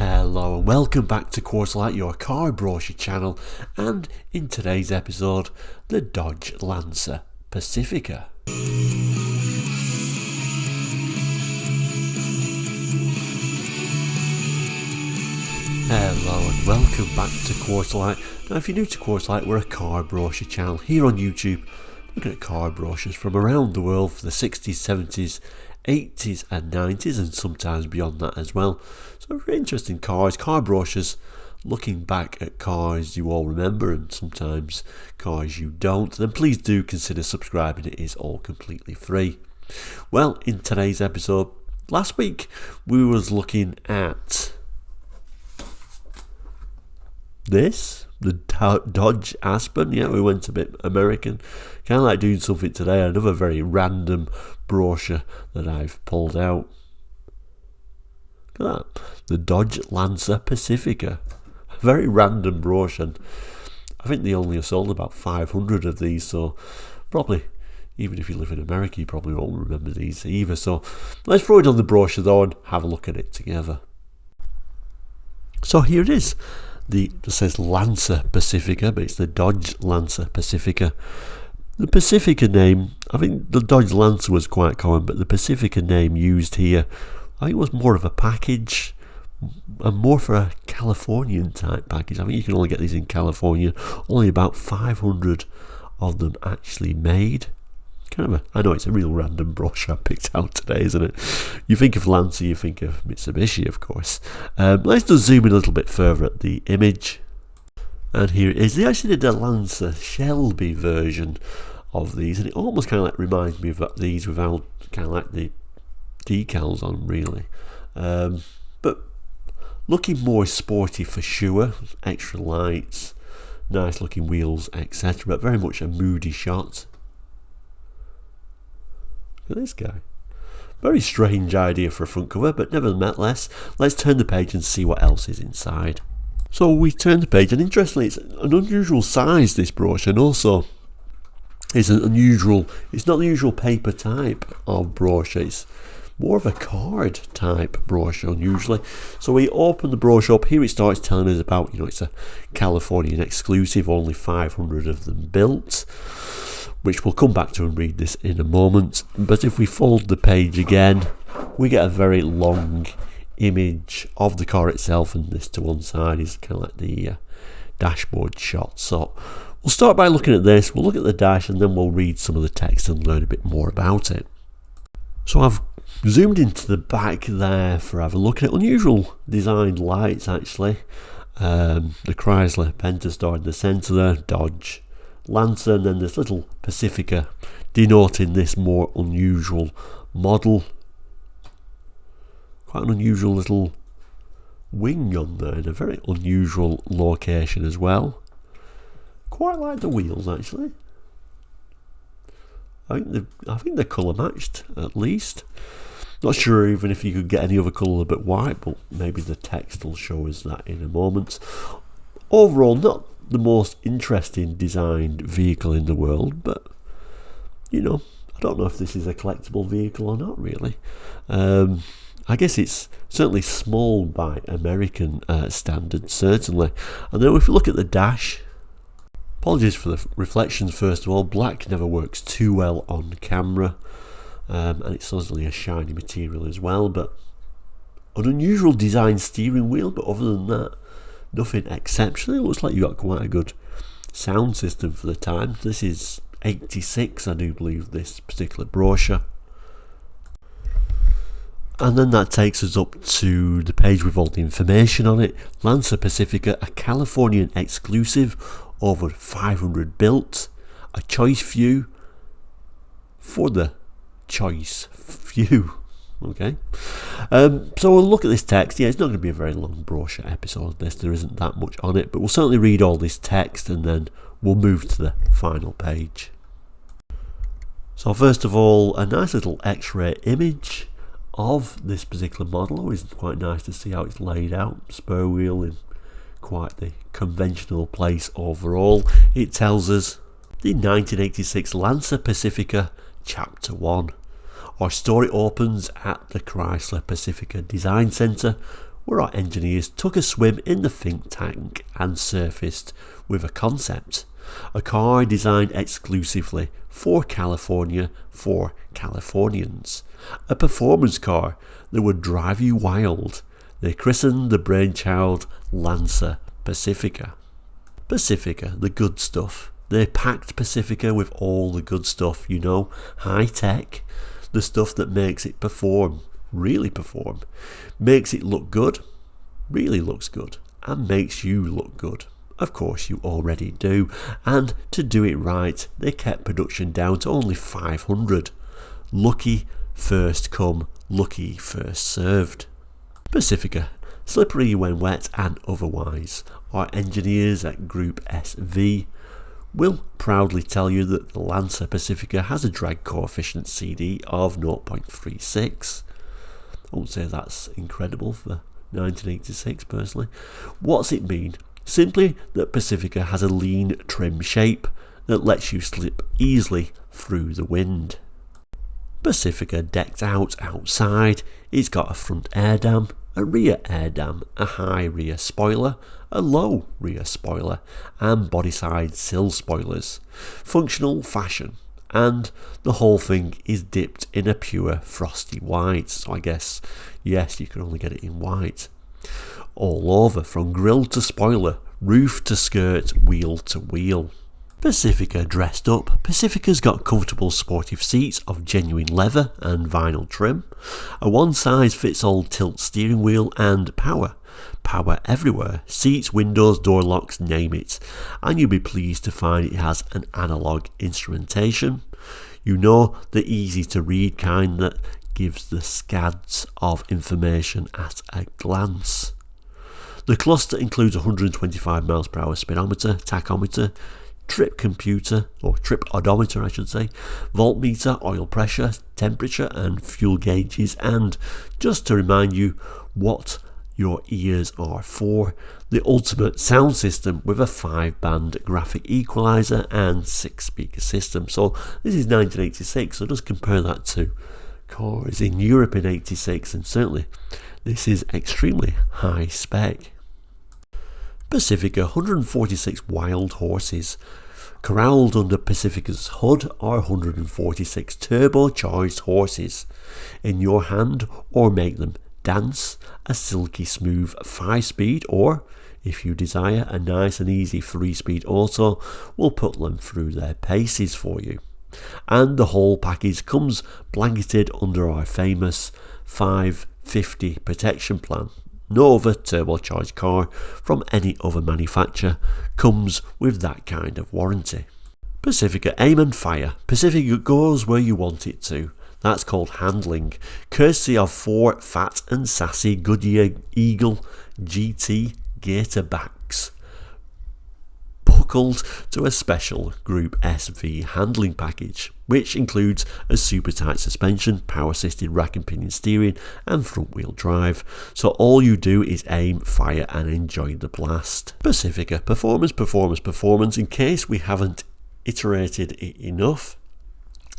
Hello and welcome back to Quarterlight, your car brochure channel, and in today's episode, the Dodge Lancer Pacifica. Hello and welcome back to Quarterlight. Now if you're new to Quarterlight, we're a car brochure channel here on YouTube, looking at car brochures from around the world for the 60s, 70s, 80s and 90s and sometimes beyond that as well. So very interesting cars, car brochures, looking back at cars you all remember and sometimes cars you don't. Then please do consider subscribing, it is all completely free. Well, in today's episode, last week we was looking at this, the Dodge Aspen. Yeah, we went a bit American, kind of like doing something today, another very random brochure that I've pulled out. Look at that, the Dodge Lancer Pacifica, a very random brochure, and I think they only sold about 500 of these, so probably, even if you live in America, you probably won't remember these either. So let's throw it on the brochure though and have a look at it together. So here it is. It says Lancer Pacifica, but it's the Dodge Lancer Pacifica. The Pacifica name, I think the Dodge Lancer was quite common, but the Pacifica name used here, I think it was more of a package, and more for a Californian type package. I think you can only get these in California, only about 500 of them actually made. I know it's a real random brochure I picked out today, isn't it? You think of Lancer, you think of Mitsubishi, of course. Let's just zoom in a little bit further at the image. And here it is. They actually did a Lancer Shelby version of these, and it almost kind of like reminds me of these without kind of like the decals on, really. But looking more sporty for sure. Extra lights, nice looking wheels, etc. But very much a moody shot. Look at this guy. Very strange idea for a front cover, but nevertheless, let's turn the page and see what else is inside. So we turn the page, and interestingly, it's an unusual size, this brochure, and also it's not the usual paper type of brochure, it's more of a card type brochure unusually. So we open the brochure up, here it starts telling us about, it's a Californian exclusive, only 500 of them built, which we'll come back to and read this in a moment. But if we fold the page again, we get a very long image of the car itself, and this to one side is kind of like the dashboard shot. So we'll start by looking at this, we'll look at the dash, and then we'll read some of the text and learn a bit more about it. So I've zoomed into the back there for have a look at unusual designed lights actually. The Chrysler Pentastar in the centre there, Dodge Lancer, and then this little Pacifica denoting this more unusual model. Quite an unusual little wing on there in a very unusual location as well. Quite like the wheels actually. I think they're colour matched at least. Not sure even if you could get any other colour but white, but maybe the text will show us that in a moment. Overall, not the most interesting designed vehicle in the world, but I don't know if this is a collectible vehicle or not really. I guess it's certainly small by American standards, certainly. And then if you look at the dash, apologies for the reflections first of all, black never works too well on camera, and it's certainly a shiny material as well, but an unusual design steering wheel, but other than that, nothing exceptional. It looks like you got quite a good sound system for the time. This is 86, I do believe, this particular brochure. And then that takes us up to the page with all the information on it. Lancer Pacifica, a Californian exclusive, over 500 built, a choice few for the choice few. Okay, so we'll look at this text. Yeah, it's not going to be a very long brochure episode, there isn't that much on it, but we'll certainly read all this text and then we'll move to the final page. So first of all, a nice little x-ray image of this particular model. Always quite nice to see how it's laid out, spur wheel in quite the conventional place overall. It tells us the 1986 Lancer Pacifica Chapter 1. Our story opens at the Chrysler Pacifica Design Centre, where our engineers took a swim in the think tank and surfaced with a concept. A car designed exclusively for California for Californians. A performance car that would drive you wild. They christened the brainchild Lancer Pacifica. Pacifica, the good stuff. They packed Pacifica with all the good stuff, you know, high tech, the stuff that makes it perform, really perform, makes it look good, really looks good, and makes you look good. Of course you already do, and to do it right, they kept production down to only 500. Lucky first come, lucky first served. Pacifica, slippery when wet and otherwise. Our engineers at Group SV will proudly tell you that the Lancer Pacifica has a drag coefficient CD of 0.36. I won't say that's incredible for 1986 personally. What's it mean? Simply that Pacifica has a lean trim shape that lets you slip easily through the wind. Pacifica decked out outside, it's got a front air dam, a rear air dam, a high rear spoiler, a low rear spoiler, and body side sill spoilers. Functional fashion, and the whole thing is dipped in a pure frosty white, so I guess, yes, you can only get it in white. All over, from grille to spoiler, roof to skirt, wheel to wheel. Pacifica dressed up. Pacifica's got comfortable sportive seats of genuine leather and vinyl trim, a one-size-fits-all tilt steering wheel and power. Power everywhere, seats, windows, door locks, name it, and you'll be pleased to find it has an analogue instrumentation. You know, the easy to read kind that gives the scads of information at a glance. The cluster includes 125 mph speedometer, tachometer, trip computer, or trip odometer I should say, voltmeter, oil pressure, temperature and fuel gauges, and just to remind you what your ears are for, the ultimate sound system with a 5-band graphic equalizer and 6-speaker system. So this is 1986, so just compare that to cars in Europe in 86, and certainly this is extremely high spec. Pacifica, 146 wild horses. Corralled under Pacifica's hood are 146 turbocharged horses. In your hand, or make them dance, a silky smooth 5-speed, or, if you desire, a nice and easy 3-speed auto will put them through their paces for you. And the whole package comes blanketed under our famous 550 protection plan. No other turbocharged car from any other manufacturer comes with that kind of warranty. Pacifica aim and fire. Pacifica goes where you want it to. That's called handling, courtesy of 4 fat and sassy Goodyear Eagle GT Gator backs, buckled to a special Group SV handling package, which includes a super tight suspension, power assisted rack and pinion steering and front wheel drive, so all you do is aim, fire and enjoy the blast. Pacifica, performance, performance, performance. In case we haven't iterated it enough,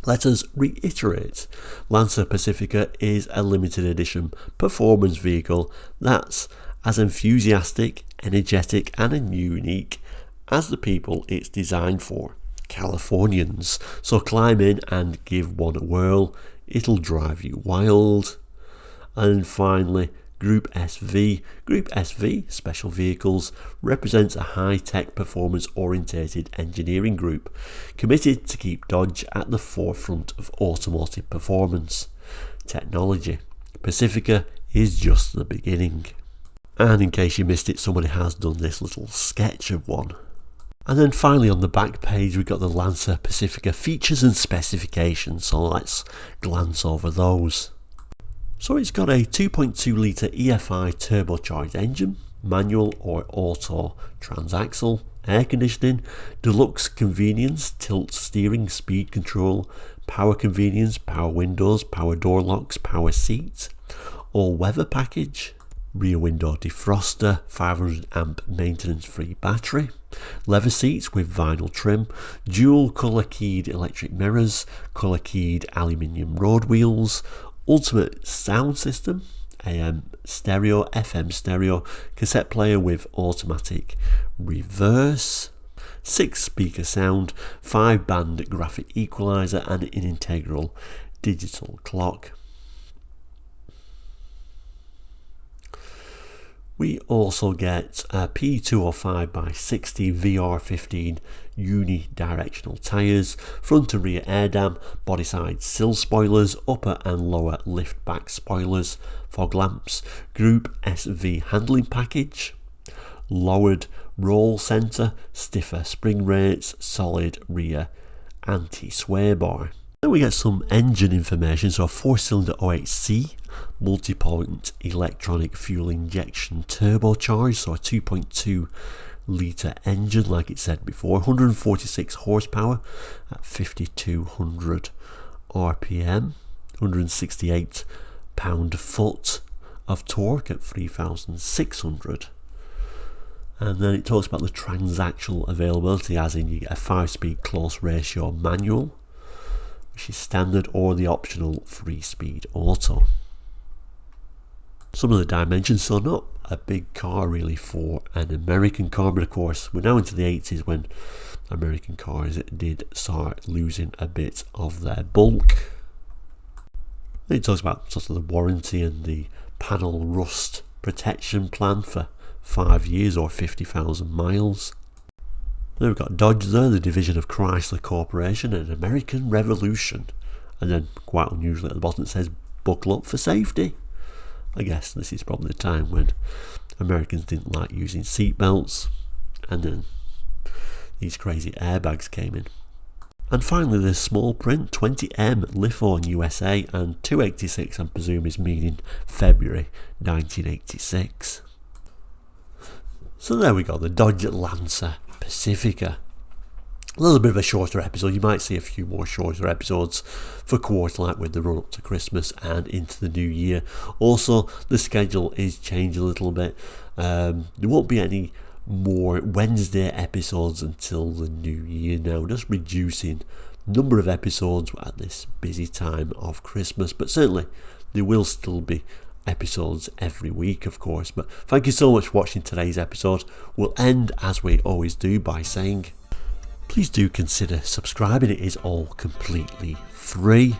let us reiterate. Lancer Pacifica is a limited edition performance vehicle that's as enthusiastic, energetic and unique as the people it's designed for, Californians. So climb in and give one a whirl, it'll drive you wild. And finally, Group SV. Group SV, Special Vehicles, represents a high-tech performance-orientated engineering group committed to keep Dodge at the forefront of automotive performance technology. Pacifica is just the beginning. And in case you missed it, somebody has done this little sketch of one. And then finally on the back page we've got the Lancer Pacifica features and specifications, so let's glance over those. So it's got a 2.2 litre EFI turbocharged engine, manual or auto transaxle, air conditioning, deluxe convenience, tilt steering, speed control, power convenience, power windows, power door locks, power seats, all weather package, rear window defroster, 500 amp maintenance free battery, leather seats with vinyl trim, dual colour keyed electric mirrors, colour keyed aluminium road wheels, ultimate sound system, AM stereo, FM stereo, cassette player with automatic reverse, 6-speaker sound, 5-band graphic equalizer, and an integral digital clock. We also get a P205x60 VR15 unidirectional tyres, front and rear air dam, body side sill spoilers, upper and lower lift back spoilers, fog lamps, Group SV handling package, lowered roll centre, stiffer spring rates, solid rear anti-sway bar. Then we get some engine information, so a 4-cylinder 08C, multi-point electronic fuel injection turbocharged, so a 2.2 litre engine like it said before, 146 horsepower at 5200 RPM, 168 pound-foot of torque at 3600. And then it talks about the transactional availability, as in you get a 5-speed close ratio manual, which is standard, or the optional 3-speed auto. Some of the dimensions, so not a big car really for an American car, but of course we're now into the 80s when American cars did start losing a bit of their bulk. Then it talks about sort of the warranty and the panel rust protection plan for 5 years or 50,000 miles. Then we've got Dodge there, the division of Chrysler Corporation, and American Revolution. And then, quite unusually at the bottom, it says, buckle up for safety. I guess this is probably the time when Americans didn't like using seatbelts, and then these crazy airbags came in. And finally, the small print 20M LIFO in USA, and 286 I presume is meaning February 1986. So there we go, the Dodge Lancer Pacifica. A little bit of a shorter episode. You might see a few more shorter episodes for quarterlight with the run up to Christmas and into the new year. Also, the schedule is changed a little bit. There won't be any more Wednesday episodes until the new year now, just reducing number of episodes at this busy time of Christmas, but certainly there will still be episodes every week, of course. But thank you so much for watching today's episode. We'll end as we always do by saying please do consider subscribing. It is all completely free.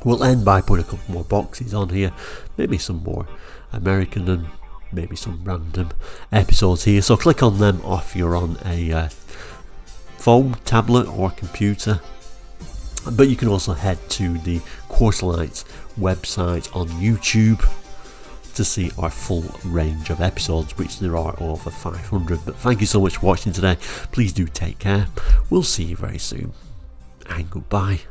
We'll end by putting a couple more boxes on here, maybe some more American and maybe some random episodes here, so click on them if you're on a phone, tablet or computer. But you can also head to the Quarterlight website on YouTube to see our full range of episodes, which there are over 500. But thank you so much for watching today. Please do take care. We'll see you very soon, and goodbye.